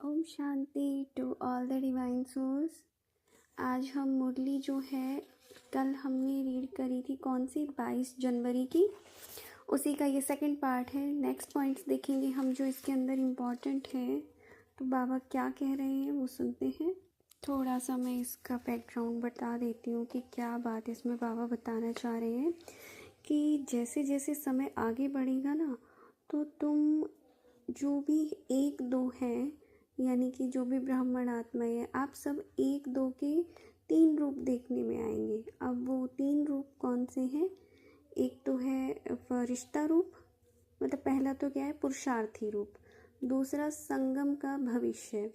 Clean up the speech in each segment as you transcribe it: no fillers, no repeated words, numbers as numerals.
ओम शांति to all the divine souls. आज हम मुरली जो है कल हमने रीड करी थी, कौन सी 22 जनवरी की, उसी का ये सेकंड पार्ट है। नेक्स्ट पॉइंट्स देखेंगे हम जो इसके अंदर इम्पॉर्टेंट है। तो बाबा क्या कह रहे हैं वो सुनते हैं। थोड़ा सा मैं इसका बैकग्राउंड बता देती हूँ कि क्या बात इसमें बाबा बताना चाह रहे हैं कि जैसे जैसे समय आगे बढ़ेगा ना, तो तुम जो भी एक दो हैं, यानी कि जो भी ब्राह्मण आत्माएं हैं, आप सब एक दो के तीन रूप देखने में आएंगे। अब वो तीन रूप कौन से हैं? एक तो है फरिश्ता रूप, मतलब पहला तो क्या है, पुरुषार्थी रूप। दूसरा संगम का भविष्य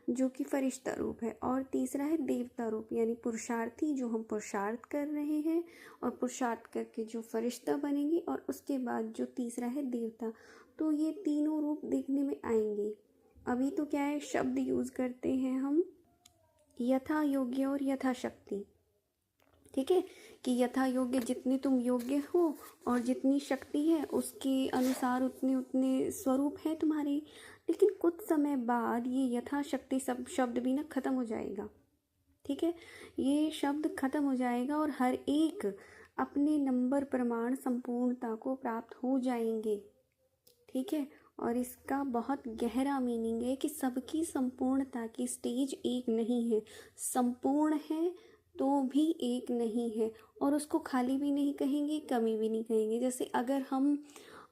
जो कि फरिश्ता रूप है, और तीसरा है देवता रूप, यानी पुरुषार्थी जो हम पुरुषार्थ कर रहे हैं और पुरुषार्थ करके जो फरिश्ता बनेंगे, और उसके बाद जो तीसरा है देवता। तो ये तीनों रूप देखने में आएंगे। अभी तो क्या है, शब्द यूज़ करते हैं हम यथा योग्य और यथाशक्ति, ठीक है, कि यथा योग्य जितनी तुम योग्य हो और जितनी शक्ति है उसके अनुसार उतने उतने स्वरूप हैं तुम्हारे। लेकिन कुछ समय बाद ये यथाशक्ति सब शब्द भी ना ख़त्म हो जाएगा, ठीक है, ये शब्द ख़त्म हो जाएगा और हर एक अपने नंबर प्रमाण संपूर्णता को प्राप्त हो जाएंगे, ठीक है। और इसका बहुत गहरा मीनिंग है कि सबकी संपूर्णता की स्टेज एक नहीं है, संपूर्ण है तो भी एक नहीं है, और उसको खाली भी नहीं कहेंगे, कमी भी नहीं कहेंगे। जैसे अगर हम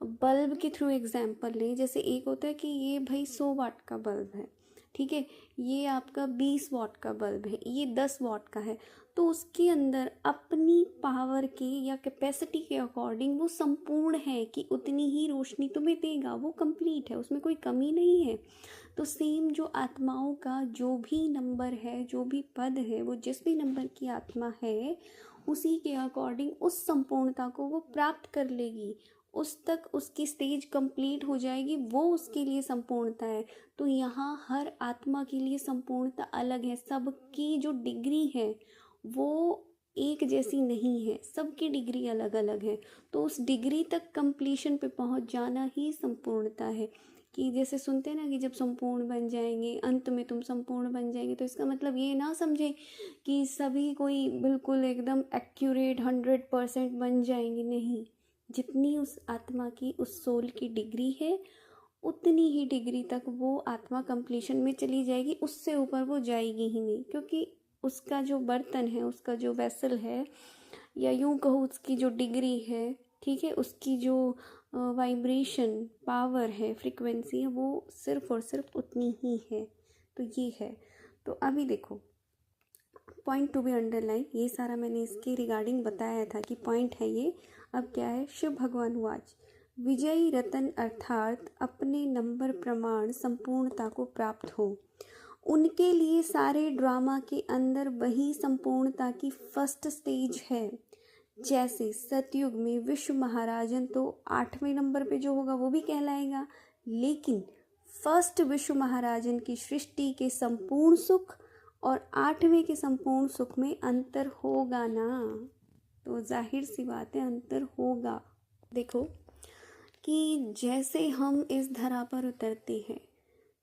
बल्ब के थ्रू एग्जांपल लें, जैसे एक होता है कि ये भाई 100 वाट का बल्ब है, ठीक है, ये आपका 20 वाट का बल्ब है, ये 10 वाट का है, तो उसके अंदर अपनी पावर के या कैपेसिटी के अकॉर्डिंग वो संपूर्ण है कि उतनी ही रोशनी तुम्हें देगा, वो कंप्लीट है, उसमें कोई कमी नहीं है। तो सेम जो आत्माओं का जो भी नंबर है, जो भी पद है, वो जिस भी नंबर की आत्मा है उसी के अकॉर्डिंग उस संपूर्णता को वो प्राप्त कर लेगी, उस तक उसकी स्टेज कंप्लीट हो जाएगी, वो उसके लिए संपूर्णता है। तो यहाँ हर आत्मा के लिए संपूर्णता अलग है, सबकी जो डिग्री है वो एक जैसी नहीं है, सबकी डिग्री अलग अलग है। तो उस डिग्री तक कंप्लीशन पे पहुंच जाना ही संपूर्णता है। कि जैसे सुनते हैं ना कि जब संपूर्ण बन जाएंगे, अंत में तुम संपूर्ण बन जाएंगे, तो इसका मतलब ये ना समझे कि सभी कोई बिल्कुल एकदम एक्यूरेट 100% बन जाएंगे, नहीं। जितनी उस आत्मा की, उस सोल की डिग्री है, उतनी ही डिग्री तक वो आत्मा कंप्लीशन में चली जाएगी, उससे ऊपर वो जाएगी ही नहीं। क्योंकि उसका जो बर्तन है, उसका जो वेसल है, या यूं कहो उसकी जो डिग्री है, ठीक है, उसकी जो वाइब्रेशन पावर है, फ्रीक्वेंसी है, वो सिर्फ और सिर्फ उतनी ही है। तो ये है। तो अभी देखो, पॉइंट टू बी अंडरलाइन, ये सारा मैंने इसके रिगार्डिंग बताया था कि पॉइंट है ये। अब क्या है, शिव भगवान वाच विजयी रतन अर्थात अपने नंबर प्रमाण संपूर्णता को प्राप्त हो, उनके लिए सारे ड्रामा के अंदर वही संपूर्णता की फर्स्ट स्टेज है। जैसे सतयुग में विश्व महाराजन तो 8वें नंबर पे जो होगा वो भी कहलाएगा, लेकिन फर्स्ट विश्व महाराजन की सृष्टि के संपूर्ण सुख और 8वें के संपूर्ण सुख में अंतर होगा ना। तो जाहिर सी बात है, अंतर होगा। देखो कि जैसे हम इस धरा पर उतरते हैं,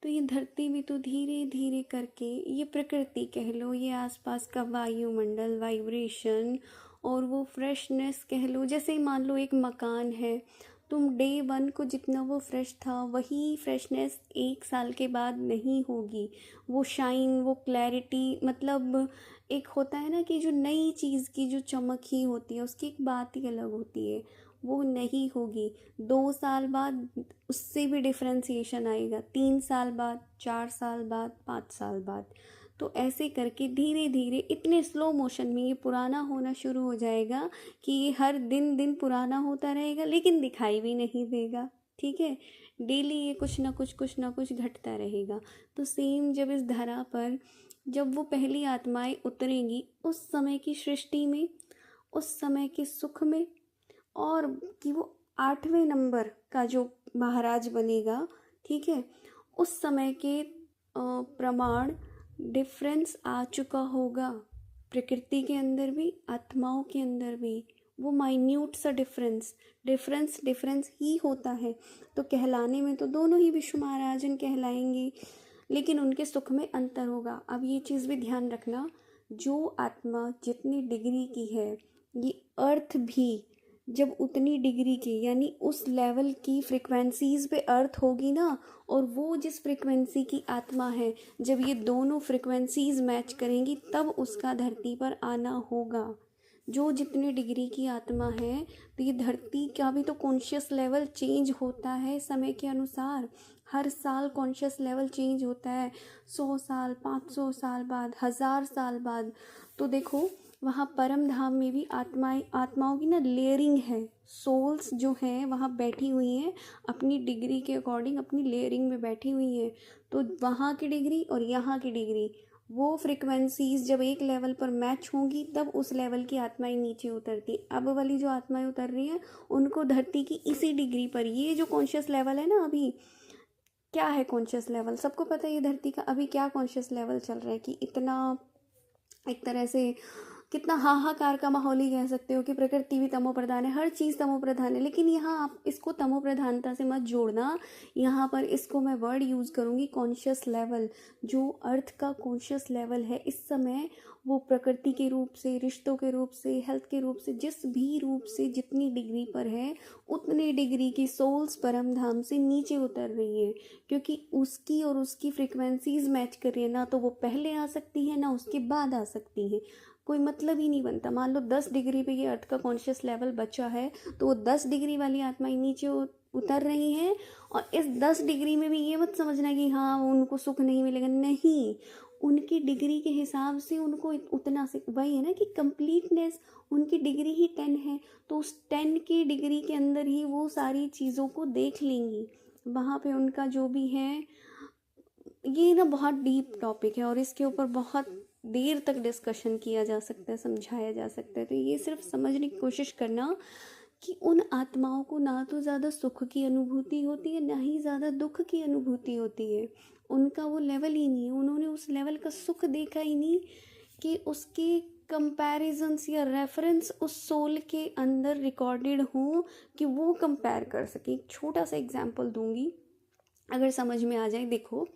तो ये धरती भी तो धीरे धीरे करके, ये प्रकृति कह लो, ये आसपास का वायुमंडल, वाइब्रेशन, और वो फ्रेशनेस कह लो। जैसे ही मान लो एक मकान है, तुम डे 1 को जितना वो फ्रेश था, वही फ्रेशनेस 1 साल के बाद नहीं होगी। वो शाइन, वो क्लैरिटी, मतलब एक होता है ना कि जो नई चीज़ की जो चमक ही होती है, उसकी एक बात ही अलग होती है, वो नहीं होगी। 2 साल बाद उससे भी डिफ्रेंसिएशन आएगा, 3 साल बाद, 4 साल बाद, 5 साल बाद। तो ऐसे करके धीरे धीरे इतने स्लो मोशन में ये पुराना होना शुरू हो जाएगा कि ये हर दिन दिन पुराना होता रहेगा, लेकिन दिखाई भी नहीं देगा, ठीक है। डेली ये कुछ ना कुछ घटता रहेगा। तो सेम जब इस धरा पर जब वो पहली आत्माएं उतरेंगी, उस समय की सृष्टि में, उस समय के सुख में, और कि वो 8वें नंबर का जो महाराज बनेगा, ठीक है, उस समय के प्रमाण डिफरेंस आ चुका होगा। प्रकृति के अंदर भी, आत्माओं के अंदर भी वो माइन्यूट सा डिफरेंस ही होता है। तो कहलाने में तो दोनों ही विश्व महाराजन कहलाएंगे, लेकिन उनके सुख में अंतर होगा। अब ये चीज़ भी ध्यान रखना, जो आत्मा जितनी डिग्री की है, ये अर्थ भी जब उतनी डिग्री की यानी उस लेवल की फ्रिक्वेंसीज पे अर्थ होगी ना, और वो जिस फ्रिक्वेंसी की आत्मा है, जब ये दोनों फ्रिक्वेंसीज मैच करेंगी तब उसका धरती पर आना होगा। जो जितनी डिग्री की आत्मा है, तो ये धरती का भी तो कॉन्शियस लेवल चेंज होता है समय के अनुसार। हर साल कॉन्शियस लेवल चेंज होता है, 100 साल, 500 साल बाद, 1000 साल बाद। तो देखो वहाँ परम धाम में भी आत्माओं की ना लेयरिंग है, सोल्स जो हैं वहाँ बैठी हुई हैं, अपनी डिग्री के अकॉर्डिंग अपनी लेयरिंग में बैठी हुई हैं। तो वहाँ की डिग्री और यहाँ की डिग्री, वो फ्रिक्वेंसीज जब एक लेवल पर मैच होंगी तब उस लेवल की आत्माएं नीचे उतरती। अब वाली जो आत्माएं उतर रही हैं उनको धरती की इसी डिग्री पर, ये जो कॉन्शियस लेवल है ना, अभी क्या है कॉन्शियस लेवल सबको पता है, ये धरती का अभी क्या कॉन्शियस लेवल चल रहा है कि इतना एक तरह से कितना हाहाकार का माहौल ही कह सकते हो कि प्रकृति भी तमो प्रधान है, हर चीज़ तमो प्रधान है। लेकिन यहाँ आप इसको तमो प्रधानता से मत जोड़ना, यहाँ पर इसको मैं वर्ड यूज़ करूँगी कॉन्शियस लेवल। जो अर्थ का कॉन्शियस लेवल है इस समय, वो प्रकृति के रूप से, रिश्तों के रूप से, हेल्थ के रूप से, जिस भी रूप से जितनी डिग्री पर है, उतनी डिग्री की सोल्स परम धाम से नीचे उतर रही है, क्योंकि उसकी और उसकी फ्रिक्वेंसीज मैच कर रही है। ना तो वो पहले आ सकती है ना उसके बाद आ सकती है, कोई मतलब ही नहीं बनता। मान लो 10 डिग्री पे ये अर्थ का कॉन्शियस लेवल बचा है, तो वो 10 डिग्री वाली आत्माएं नीचे उतर रही हैं। और इस 10 डिग्री में भी ये मत समझना कि हाँ उनको सुख नहीं मिलेगा, नहीं, उनकी डिग्री के हिसाब से उनको उतना से, वही है ना कि कंप्लीटनेस, उनकी डिग्री ही 10 है, तो उस 10 की डिग्री के अंदर ही वो सारी चीज़ों को देख लेंगी। वहाँ पे उनका जो भी है, ये ना बहुत डीप टॉपिक है और इसके ऊपर बहुत देर तक डिस्कशन किया जा सकता है, समझाया जा सकता है। तो ये सिर्फ समझने की कोशिश करना कि उन आत्माओं को ना तो ज़्यादा सुख की अनुभूति होती है, ना ही ज़्यादा दुख की अनुभूति होती है। उनका वो लेवल ही नहीं है, उन्होंने उस लेवल का सुख देखा ही नहीं कि उसके कंपैरिजंस या रेफरेंस उस सोल के अंदर रिकॉर्डेड हों कि वो कंपेयर कर सके। एक छोटा सा एग्जाम्पल दूंगी अगर समझ में आ जाए। देखो,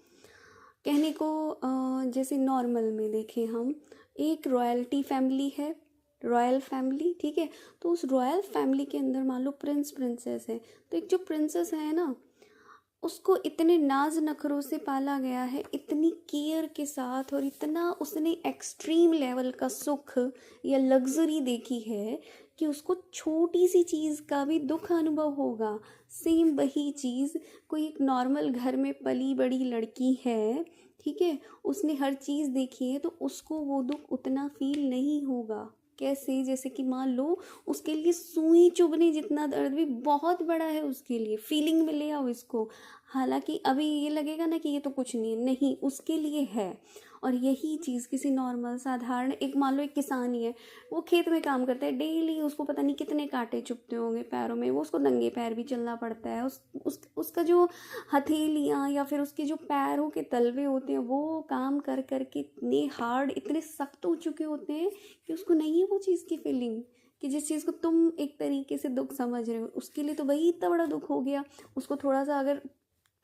कहने को जैसे नॉर्मल में देखें हम, एक रॉयल्टी फैमिली है, रॉयल फैमिली, ठीक है। तो उस रॉयल फैमिली के अंदर मान लो प्रिंस प्रिंसेस है, तो एक जो प्रिंसेस है ना, उसको इतने नाज नखरों से पाला गया है, इतनी केयर के साथ, और इतना उसने एक्सट्रीम लेवल का सुख या लग्जरी देखी है कि उसको छोटी सी चीज़ का भी दुख अनुभव होगा। सेम वही चीज़ कोई एक नॉर्मल घर में पली बड़ी लड़की है, ठीक है, उसने हर चीज़ देखी है, तो उसको वो दुख उतना फील नहीं होगा। कैसे, जैसे कि मान लो उसके लिए सुई चुभने जितना दर्द भी बहुत बड़ा है उसके लिए, फीलिंग में ले आओ इसको। हालांकि अभी ये लगेगा ना कि ये तो कुछ नहीं है, नहीं, उसके लिए है। और यही चीज़ किसी नॉर्मल साधारण, एक मान लो एक किसान ही है, वो खेत में काम करता है डेली, उसको पता नहीं कितने कांटे चुभते होंगे पैरों में, वो उसको नंगे पैर भी चलना पड़ता है। उसका जो हथेलियाँ या फिर उसके जो पैरों के तलवे होते हैं वो काम कर कर के इतने हार्ड, इतने सख्त हो चुके होते हैं कि उसको नहीं है वो चीज़ की फीलिंग, कि जिस चीज़ को तुम एक तरीके से दुख समझ रहे हो, उसके लिए तो वही इतना बड़ा दुख हो गया। उसको थोड़ा सा अगर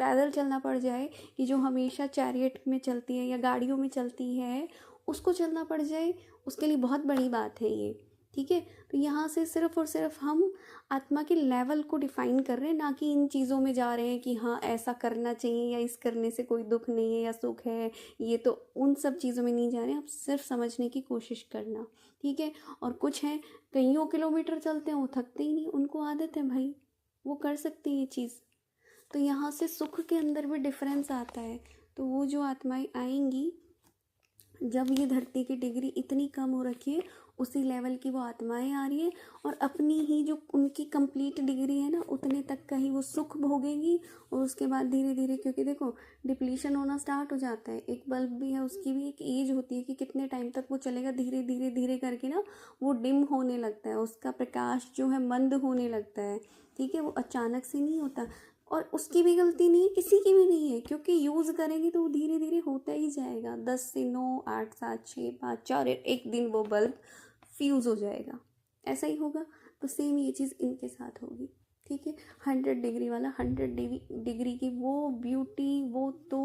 पैदल चलना पड़ जाए, कि जो हमेशा चैरियट में चलती है या गाड़ियों में चलती है, उसको चलना पड़ जाए, उसके लिए बहुत बड़ी बात है ये, ठीक है। तो यहाँ से सिर्फ और सिर्फ हम आत्मा के लेवल को डिफाइन कर रहे हैं, ना कि इन चीज़ों में जा रहे हैं कि हाँ ऐसा करना चाहिए या इस करने से कोई दुख नहीं है या सुख है, ये तो उन सब चीज़ों में नहीं जा रहे हैं। आप सिर्फ समझने की कोशिश करना, ठीक है। और कुछ हैं कईयों किलोमीटर चलते हैं, वो थकते ही नहीं, उनको आदत है भाई, वो कर सकते हैं ये चीज़। तो यहाँ से सुख के अंदर भी डिफरेंस आता है। तो वो जो आत्माएं आएंगी, जब ये धरती की डिग्री इतनी कम हो रखी है, उसी लेवल की वो आत्माएं आ रही है, और अपनी ही जो उनकी कंप्लीट डिग्री है ना, उतने तक का ही वो सुख भोगेगी। और उसके बाद धीरे धीरे, क्योंकि देखो डिप्लीशन होना स्टार्ट हो जाता है, एक बल्ब भी है उसकी भी एक एज होती है कि कितने टाइम तक वो चलेगा, धीरे धीरे धीरे करके ना वो डिम होने लगता है, उसका प्रकाश जो है मंद होने लगता है, ठीक है। वो अचानक से नहीं होता, और उसकी भी गलती नहीं है, किसी की भी नहीं है, क्योंकि यूज़ करेंगे तो वो धीरे धीरे होता ही जाएगा। 10 से 9, 8, 7, 6, 5, 4, एक दिन वो बल्ब फ्यूज़ हो जाएगा, ऐसा ही होगा। तो सेम ये चीज़ इनके साथ होगी, ठीक है। 100 डिग्री वाला 100 डिग्री की वो ब्यूटी, वो तो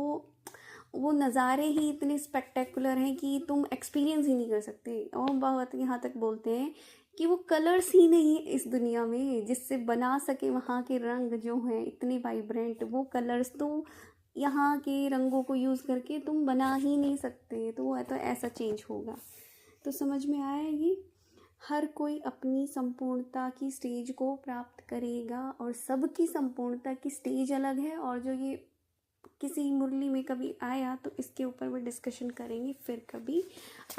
वो नज़ारे ही इतने स्पेक्टेकुलर हैं कि तुम एक्सपीरियंस ही नहीं कर सकते। और बहुत यहाँ तक बोलते हैं कि वो कलर्स ही नहीं है इस दुनिया में जिससे बना सके वहाँ के रंग जो हैं इतने वाइब्रेंट, वो कलर्स तो यहाँ के रंगों को यूज़ करके तुम बना ही नहीं सकते। तो वो तो ऐसा चेंज होगा। तो समझ में आया ये? हर कोई अपनी संपूर्णता की स्टेज को प्राप्त करेगा और सबकी संपूर्णता की स्टेज अलग है। और जो ये किसी मुरली में कभी आया तो इसके ऊपर भी डिस्कशन करेंगे फिर कभी।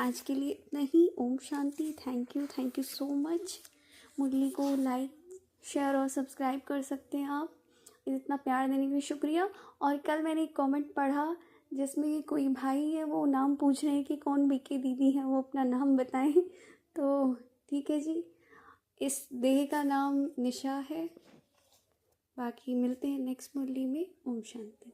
आज के लिए इतना ही। ओम शांति। Thank you so much. मुरली को लाइक शेयर और सब्सक्राइब कर सकते हैं आप। इतना प्यार देने के लिए शुक्रिया। और कल मैंने एक कमेंट पढ़ा जिसमें कोई भाई है, वो नाम पूछ रहे हैं कि कौन बीके दीदी है, वो अपना नाम बताएं। तो ठीक है जी, इस देह का नाम निशा है। बाकी मिलते हैं नेक्स्ट मुरली में। ओम शांति।